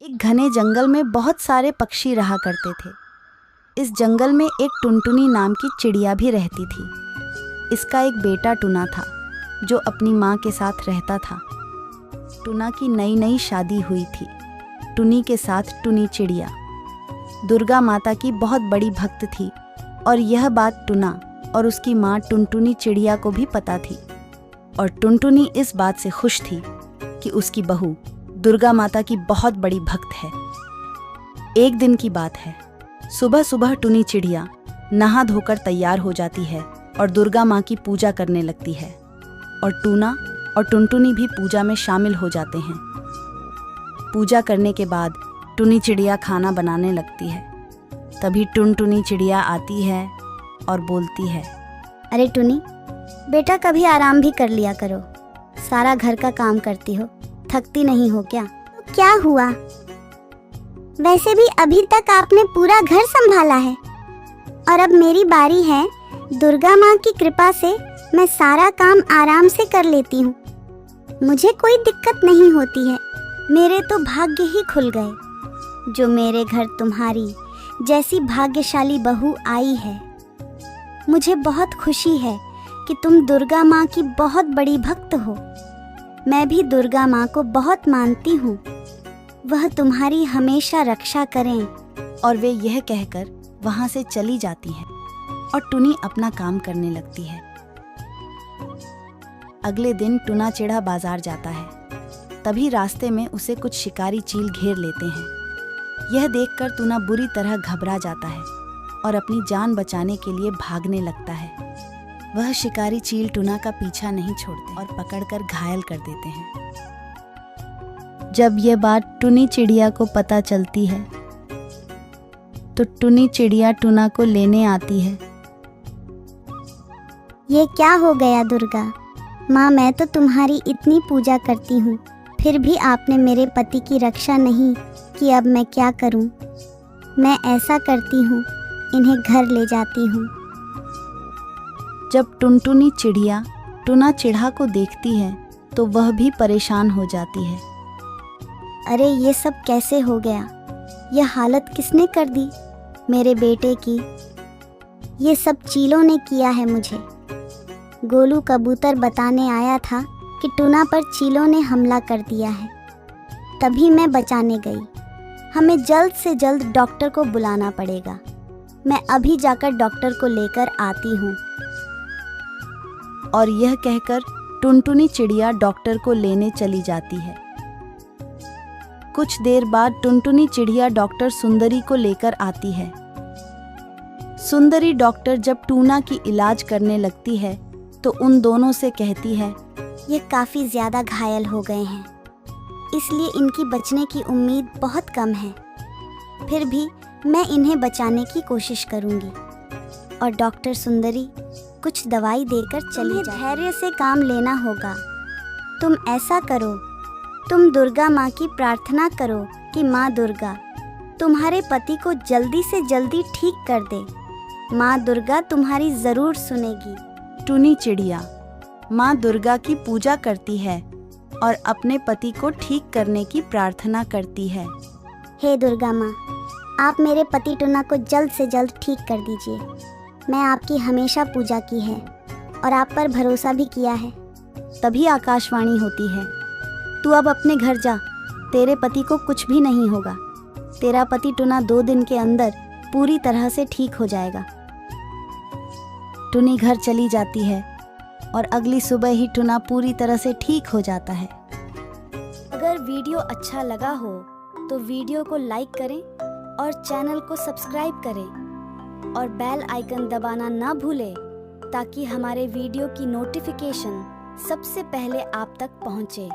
एक घने जंगल में बहुत सारे पक्षी रहा करते थे। इस जंगल में एक टुनटुनी नाम की चिड़िया भी रहती थी। इसका एक बेटा टुना था जो अपनी माँ के साथ रहता था। टुना की नई नई शादी हुई थी। टुनी के साथ टुनी चिड़िया दुर्गा माता की बहुत बड़ी भक्त थी और यह बात टुना और उसकी माँ टुनटुनी चिड़िया को भी पता थी। और टुनटुनी इस बात से खुश थी कि उसकी बहू दुर्गा माता की बहुत बड़ी भक्त है। एक दिन की बात है। सुबह सुबह टुनी चिड़िया नहा धोकर तैयार हो जाती है और दुर्गा माँ की पूजा करने लगती है। और टूना और टुनटुनी भी पूजा में शामिल हो जाते हैं। पूजा करने के बाद टुनी चिड़िया खाना बनाने लगती है। तभी टुनटुनी चिड़िया आती है और बोलती है, अरे टुनी बेटा, कभी आराम भी कर लिया करो। सारा घर का काम करती हो, थकती नहीं हो क्या? क्या हुआ? वैसे भी अभी तक आपने पूरा घर संभाला है और अब मेरी बारी है। दुर्गा माँ की कृपा से मैं सारा काम आराम से कर लेती हूँ। मुझे कोई दिक्कत नहीं होती है। मेरे तो भाग्य ही खुल गए जो मेरे घर तुम्हारी जैसी भाग्यशाली बहू आई है। मुझे बहुत खुशी है कि तुम दुर्गा माँ की बहुत बड़ी भक्त हो। मैं भी दुर्गा माँ को बहुत मानती हूँ। वह तुम्हारी हमेशा रक्षा करें। और वे यह कहकर वहाँ से चली जाती हैं और टुनी अपना काम करने लगती है। अगले दिन टुना चिड़ा बाजार जाता है। तभी रास्ते में उसे कुछ शिकारी चील घेर लेते हैं। यह देखकर टुना बुरी तरह घबरा जाता है और अपनी जान बचाने के लिए भागने लगता है। वह शिकारी चील टुना का पीछा नहीं छोड़ते और पकड़कर घायल कर देते हैं। जब यह बात टुनी चिड़िया को पता चलती है तो टुनी चिड़िया टुना को लेने आती है। ये क्या हो गया दुर्गा माँ? मैं तो तुम्हारी इतनी पूजा करती हूँ, फिर भी आपने मेरे पति की रक्षा नहीं की। अब मैं क्या करूँ? मैं ऐसा करती हूँ, इन्हें घर ले जाती हूँ। जब टुनटुनी चिड़िया टुना चिढ़ा को देखती है तो वह भी परेशान हो जाती है। अरे ये सब कैसे हो गया? यह हालत किसने कर दी मेरे बेटे की? ये सब चीलों ने किया है मुझे। गोलू कबूतर बताने आया था कि टुना पर चीलों ने हमला कर दिया है। तभी मैं बचाने गई। हमें जल्द से जल्द डॉक्टर को बुलाना पड़ेगा। मैं अभी जाकर डॉक्टर को लेकर आती हूँ। और यह कहकर टुनटुनी चिड़िया डॉक्टर को लेने चली जाती है। कुछ देर बाद टुनटुनी चिड़िया डॉक्टर सुंदरी को लेकर आती है। सुंदरी डॉक्टर जब टूना की इलाज करने लगती है तो उन दोनों से कहती है, ये काफ़ी ज़्यादा घायल हो गए हैं, इसलिए इनकी बचने की उम्मीद बहुत कम है। फिर भी मैं इन्हें बचाने की कोशिश करूँगी। और डॉक्टर सुंदरी कुछ दवाई देकर चली जाए। धैर्य से काम लेना होगा। तुम ऐसा करो, तुम दुर्गा माँ की प्रार्थना करो कि माँ दुर्गा तुम्हारे पति को जल्दी से जल्दी ठीक कर दे। माँ दुर्गा तुम्हारी ज़रूर सुनेगी। टुनी चिड़िया माँ दुर्गा की पूजा करती है और अपने पति को ठीक करने की प्रार्थना करती है। हे दुर्गा माँ, आप मेरे पति टुना को जल्द से जल्द ठीक कर दीजिए। मैं आपकी हमेशा पूजा की है और आप पर भरोसा भी किया है। तभी आकाशवाणी होती है, तू अब अपने घर जा, तेरे पति को कुछ भी नहीं होगा। तेरा पति टुना 2 दिन के अंदर पूरी तरह से ठीक हो जाएगा। टुनी घर चली जाती है और अगली सुबह ही टुना पूरी तरह से ठीक हो जाता है। अगर वीडियो अच्छा लगा हो तो वीडियो को लाइक करें और चैनल को सब्सक्राइब करें और बेल आइकन दबाना ना भूलें ताकि हमारे वीडियो की नोटिफिकेशन सबसे पहले आप तक पहुंचे।